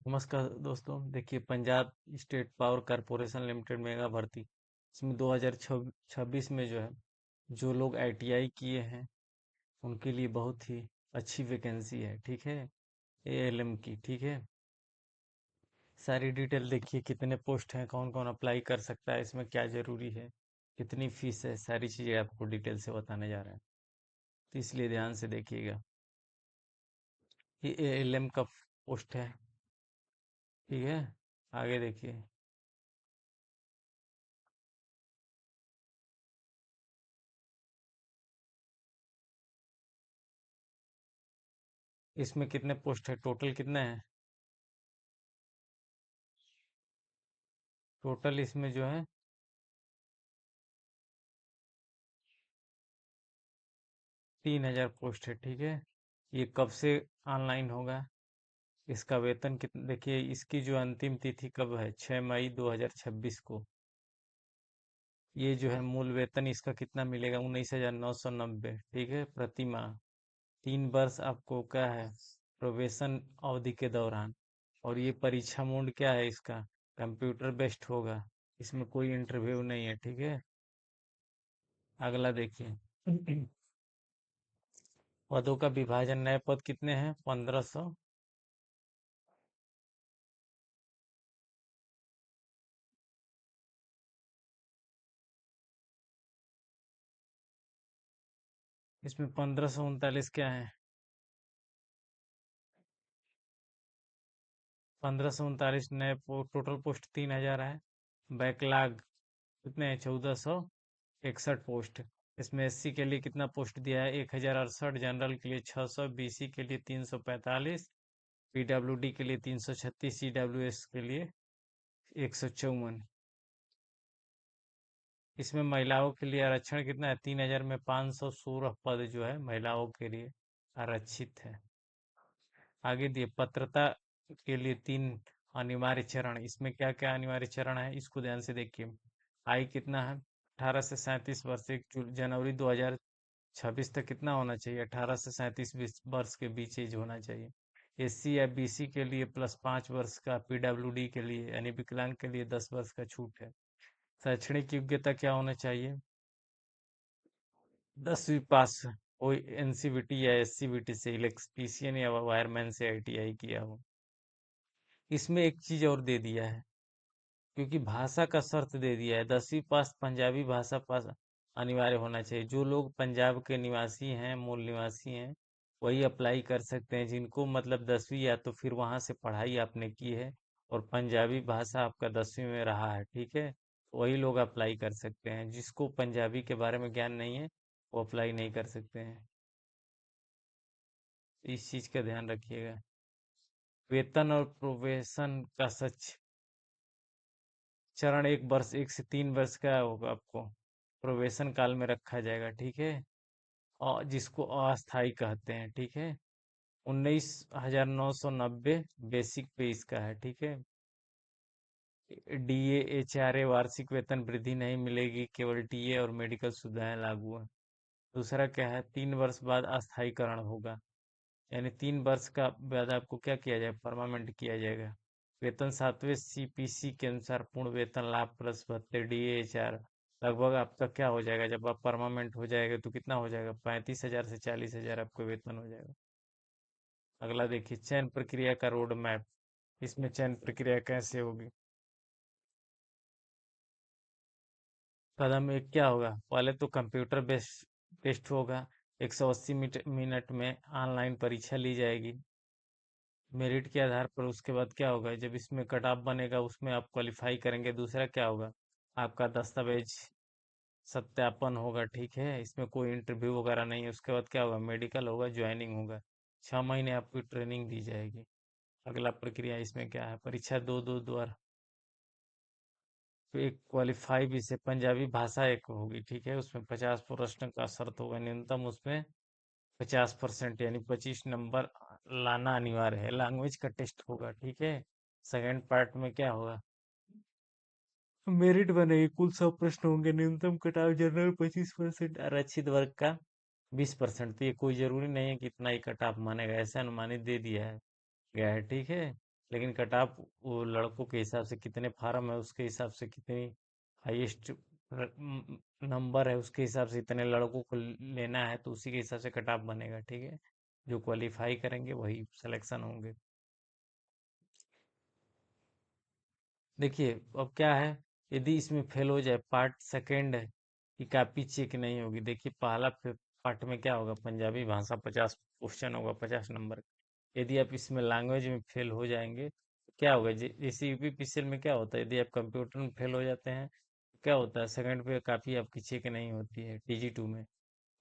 नमस्कार दोस्तों। देखिए, Punjab state power corporation limited mega भर्ती इसमें 2026 में जो है, जो लोग आईटीआई किए हैं उनके लिए बहुत ही अच्छी वैकेंसी है। ठीक है, एएलएम की। ठीक है, सारी डिटेल देखिए, कितने पोस्ट हैं, कौन कौन अप्लाई कर सकता है, इसमें क्या जरूरी है, कितनी फीस है, सारी चीज़ें आपको डिटेल से बताने जा रहे हैं। तो इसलिए ध्यान से देखिएगा। ये एएलएम का पोस्ट है। ठीक है, आगे देखिए। इसमें कितने पोस्ट है, टोटल कितने हैं? टोटल इसमें जो है 3000 पोस्ट है। ठीक है, ये कब से ऑनलाइन होगा? इसका वेतन कितना, देखिए इसकी जो अंतिम तिथि कब है, 6 मई 2026 को। ये जो है मूल वेतन इसका कितना मिलेगा, 19,990। ठीक है, प्रति माह। 3 वर्ष आपको क्या है, प्रोबेशन अवधि के दौरान। और ये परीक्षा मोड क्या है इसका, कंप्यूटर बेस्ड होगा। इसमें कोई इंटरव्यू नहीं है। ठीक है, अगला देखिए। पदों का विभाजन, नए पद कितने हैं, 1500। इसमें 1539 क्या है, 1539 नए टोटल पोस्ट 3000 है। बैकलॉग कितने हैं, 1461 पोस्ट। इसमें एससी के लिए कितना पोस्ट दिया है, 1068। जनरल के लिए 600, बीसी के लिए 345, पीडब्ल्यूडी के लिए 336, सीडब्ल्यूएस के लिए 154। इसमें महिलाओं के लिए आरक्षण कितना है, 3000 में 516 पद जो है महिलाओं के लिए आरक्षित है। आगे दिए पात्रता के लिए 3 अनिवार्य चरण। इसमें क्या क्या अनिवार्य चरण है, इसको ध्यान से देखिए। आयु कितना है, 18 से 37 वर्ष। जनवरी 2026 तक कितना होना चाहिए, 18 से 37 वर्ष के बीच एज होना चाहिए। एससी या बीसी के लिए +5 वर्ष का, पीडब्ल्यूडी के लिए यानी विकलांग के लिए 10 वर्ष का छूट है। शैक्षणिक योग्यता क्या होना चाहिए, 10वीं पास हो, एनसीवीटी या एससीवीटी से, इलेक्ट्रीशियन या वायरमैन से आईटीआई किया हो। इसमें एक चीज और दे दिया है, क्योंकि भाषा का शर्त दे दिया है, 10वीं पास पंजाबी भाषा पास अनिवार्य होना चाहिए। जो लोग पंजाब के निवासी हैं, मूल निवासी हैं, वही अप्लाई कर सकते हैं। जिनको मतलब 10वीं या तो फिर वहां से पढ़ाई आपने की है और पंजाबी भाषा आपका 10वीं में रहा है। ठीक है, वही लोग अप्लाई कर सकते हैं। जिसको पंजाबी के बारे में ज्ञान नहीं है वो अप्लाई नहीं कर सकते हैं। इस चीज का ध्यान रखिएगा। वेतन और प्रोबेशन का सच चरण, 1 वर्ष, 1 से 3 वर्ष का होगा आपको प्रोबेशन काल में रखा जाएगा। ठीक है, और जिसको अस्थाई कहते हैं। ठीक है, 19,990 बेसिक पे इसका है। ठीक है, डीए एचआरए वार्षिक वेतन वृद्धि नहीं मिलेगी, केवल टीए और मेडिकल सुविधाएं लागू है। दूसरा क्या है, 3 वर्ष बाद अस्थायीकरण होगा, यानी 3 वर्ष का बाद आपको क्या किया जाए, परमानेंट किया जाएगा। वेतन 7वें सीपीसी के अनुसार पूर्ण वेतन लाभ प्लस भत्ते डीएचआर लगभग आपका क्या हो जाएगा, जब आप परमानेंट हो जाएगा तो कितना हो जाएगा, 35,000 से 40,000 आपको वेतन हो जाएगा। अगला देखिए, चयन प्रक्रिया का रोड मैप। इसमें चयन प्रक्रिया कैसे होगी, कदम 1 क्या होगा, पहले तो कंप्यूटर बेस्ड टेस्ट होगा। 180 मिनट में ऑनलाइन परीक्षा ली जाएगी मेरिट के आधार पर। उसके बाद क्या होगा, जब इसमें कट ऑफ बनेगा उसमें आप क्वालिफाई करेंगे। दूसरा क्या होगा, आपका दस्तावेज सत्यापन होगा। ठीक है, इसमें कोई इंटरव्यू वगैरह नहीं है। उसके बाद क्या होगा, मेडिकल होगा, ज्वाइनिंग होगा। 6 महीने आपको ट्रेनिंग दी जाएगी। अगला प्रक्रिया इसमें क्या है, परीक्षा दो दो द्वार। तो एक क्वालिफाई भी से पंजाबी भाषा एक होगी। ठीक है, उसमें 50 प्रश्न का शर्त होगा, न्यूनतम उसमें 50% यानी 25 नंबर लाना अनिवार्य है। लैंग्वेज का टेस्ट होगा। ठीक है, सेकंड पार्ट में क्या होगा, मेरिट बनेगी। कुल 100 प्रश्न होंगे, न्यूनतम कटाव जनरल 25%, आरक्षित वर्ग का 20%। तो ये कोई जरूरी नहीं है कि इतना ही कटाव मानेगा, ऐसा अनुमानित दे दिया है गया है। ठीक है, लेकिन कट ऑफ वो लड़कों के हिसाब से कितने फार्म है उसके हिसाब से कितनी हाईएस्ट नंबर है उसके हिसाब से इतने लड़कों को लेना है तो उसी के हिसाब से कट ऑफ बनेगा, ठीक है। जो क्वालिफाई करेंगे वही सिलेक्शन होंगे। देखिए अब क्या है, यदि इसमें फेल हो जाए पार्ट सेकंड है कि कॉपी चेक नहीं होगी। देखिए पहला पार्ट में क्या होगा, पंजाबी भाषा 50 क्वेश्चन होगा, 50 नंबर का। यदि आप इसमें लैंग्वेज में फेल हो जाएंगे तो क्या होगा, जैसे यूपीपीसीएल में क्या होता है, यदि आप कंप्यूटर में फेल हो जाते हैं तो क्या होता है, सेकंड पे कापी आपकी चेक नहीं होती है टीजी 2 में,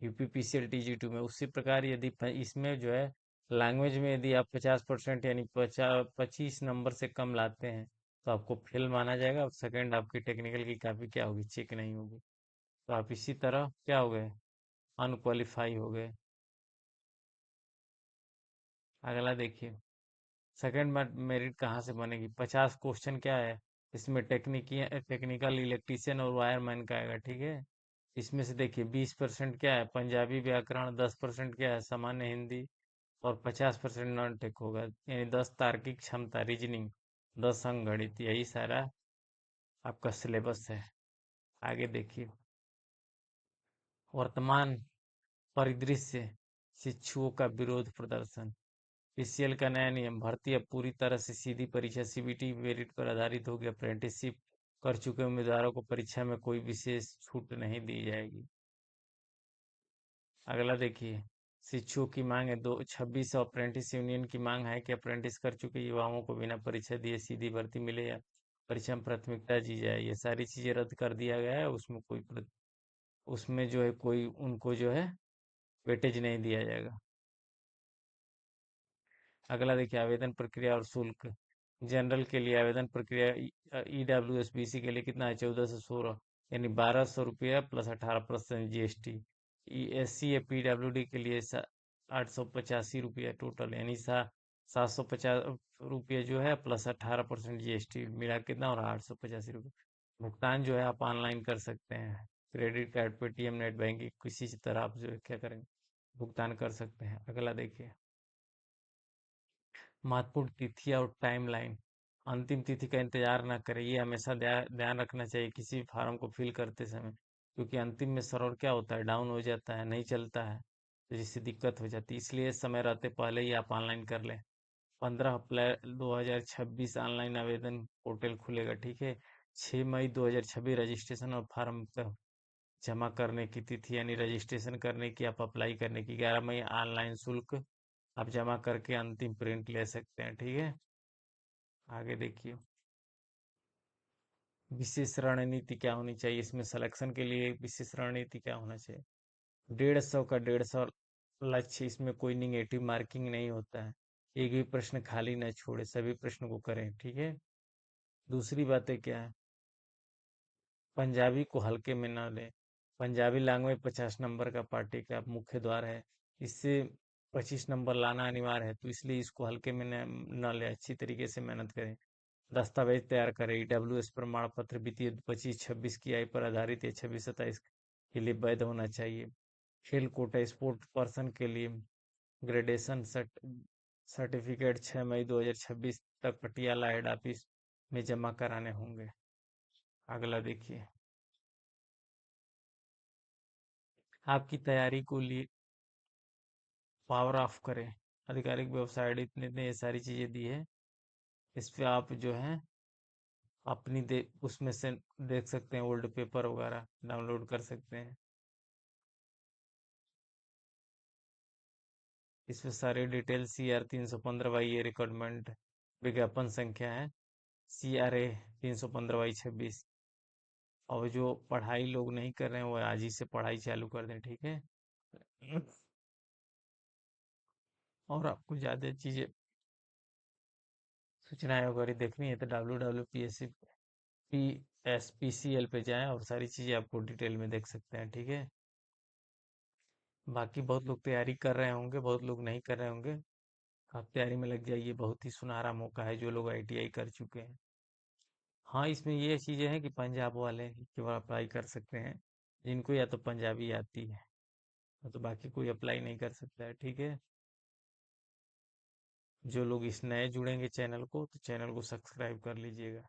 यूपीपीसीएल टीजी 2 में। उसी प्रकार यदि इसमें जो है लैंग्वेज में यदि आप 50% यानी 25 नंबर से कम लाते हैं तो आपको फेल माना जाएगा, और सेकंड आपकी टेक्निकल की काफी क्या होगी, चेक नहीं होगी। तो आप इसी तरह क्या हो गए, अनक्वालिफाई हो गए। अगला देखिए, सेकंड मेरिट कहाँ से बनेगी, 50 क्वेश्चन क्या है, इसमें टेक्निकल इलेक्ट्रीशियन और वायरमैन का आएगा, ठीक है। इसमें से देखिए 20% क्या है, पंजाबी व्याकरण, 10% क्या है, सामान्य हिंदी, और 50% नॉन टेक होगा, यानी 10 तार्किक क्षमता रीजनिंग, 10 अंकगणित, यही सारा आपका सिलेबस है। आगे देखिए, वर्तमान परिदृश्य, शिक्षुओं का विरोध प्रदर्शन। पीसीएल का नया नियम, भर्ती अब पूरी तरह से सीधी परीक्षा सीबीटी मेरिट पर आधारित होगी। अप्रेंटिसशिप कर चुके उम्मीदवारों को परीक्षा में कोई विशेष छूट नहीं दी जाएगी। अगला देखिए, शिक्षुओं की मांग है, 26 अप्रेंटिस यूनियन की मांग है कि अप्रेंटिस कर चुके युवाओं को बिना परीक्षा दिए सीधी भर्ती मिले या परीक्षा में प्राथमिकता दी जाए। ये सारी चीजें रद्द कर दिया गया है, उसमें उसमें जो है कोई उनको जो है वेटेज नहीं दिया जाएगा। अगला देखिए, आवेदन प्रक्रिया और शुल्क। जनरल के लिए आवेदन प्रक्रिया ईडब्ल्यूएस बीसी के लिए कितना है, 14 से 16, यानी 1200 रुपया प्लस 18% जीएसटी। एससी या पीडब्ल्यूडी के लिए 885 रुपया टोटल, यानी 750 रुपये जो है प्लस 18% जीएसटी मिला के कितना, और 885 रुपये। भुगतान जो है आप ऑनलाइन कर सकते हैं, credit card, Paytm, net banking, किसी तरह आप जो है क्या करेंगे, भुगतान कर सकते हैं। अगला देखिए, महत्वपूर्ण तिथि और टाइमलाइन। अंतिम तिथि का इंतजार ना करें, ये हमेशा ध्यान रखना चाहिए किसी भी फॉर्म को फिल करते समय, क्योंकि अंतिम में सर्वर क्या होता है, डाउन हो जाता है, नहीं चलता है, तो जिससे दिक्कत हो जाती है। इसलिए समय रहते पहले ही आप ऑनलाइन कर लें। 15 अप्रैल 2026 ऑनलाइन आवेदन पोर्टल खुलेगा, ठीक है। 6 मई 2026 रजिस्ट्रेशन और फॉर्म का जमा करने की तिथि, यानी रजिस्ट्रेशन करने की, आप अप्लाई करने की 11 मई ऑनलाइन शुल्क आप जमा करके अंतिम प्रिंट ले सकते हैं, ठीक है। आगे देखिए, विशेष रणनीति क्या होनी चाहिए, इसमें सिलेक्शन के लिए विशेष रणनीति क्या होना चाहिए। 150 का 150 लक्ष्य, इसमें कोई निगेटिव मार्किंग नहीं होता है। एक भी प्रश्न खाली न छोड़े, सभी प्रश्न को करें, ठीक है। दूसरी बातें क्या है, पंजाबी को हल्के में न लें। पंजाबी लैंग्वेज 50 नंबर का पार्टी का मुख्य द्वार है, इससे 25 नंबर लाना अनिवार्य है, तो इसलिए इसको हल्के में न ले, अच्छी तरीके से मेहनत करें। दस्तावेज तैयार करें, ईडब्ल्यूएस प्रमाण पत्र वित्तीय 25-26 की आय पर आधारित या 26-27 के लिए वैध होना चाहिए। खेल कोटा स्पोर्ट पर्सन के लिए ग्रेडेशन सर्टिफिकेट 6 मई 2026 तक पटियाला हेड ऑफिस में जमा कराने होंगे। अगला देखिए, आपकी तैयारी को लिए पावर ऑफ करें, आधिकारिक वेबसाइट इतने ये सारी चीजें दी है, इस पे आप जो है अपनी उसमें से देख सकते हैं, ओल्ड पेपर वगैरह डाउनलोड कर सकते हैं। इसमें सारी डिटेल CR 315/, ये रिक्वायरमेंट विज्ञापन संख्या है CRA 315/26। और जो पढ़ाई लोग नहीं कर रहे हैं वो आज ही से पढ़ाई चालू कर दें, ठीक है। और आपको ज़्यादा चीज़ें सूचनाएं वगैरह देखनी है तो WWPSPCL पे जाएं और सारी चीज़ें आपको डिटेल में देख सकते हैं, ठीक है। बाकी बहुत लोग तैयारी कर रहे होंगे, बहुत लोग नहीं कर रहे होंगे, आप तैयारी में लग जाइए, बहुत ही सुनहरा मौका है जो लोग आईटीआई कर चुके हैं। हाँ, इसमें ये चीजें हैं कि पंजाब वाले केवल अप्लाई कर सकते हैं, जिनको या तो पंजाबी आती है, तो बाकी कोई अप्लाई नहीं कर सकता है, ठीक है। जो लोग इस नए जुड़ेंगे चैनल को, तो चैनल को सब्सक्राइब कर लीजिएगा।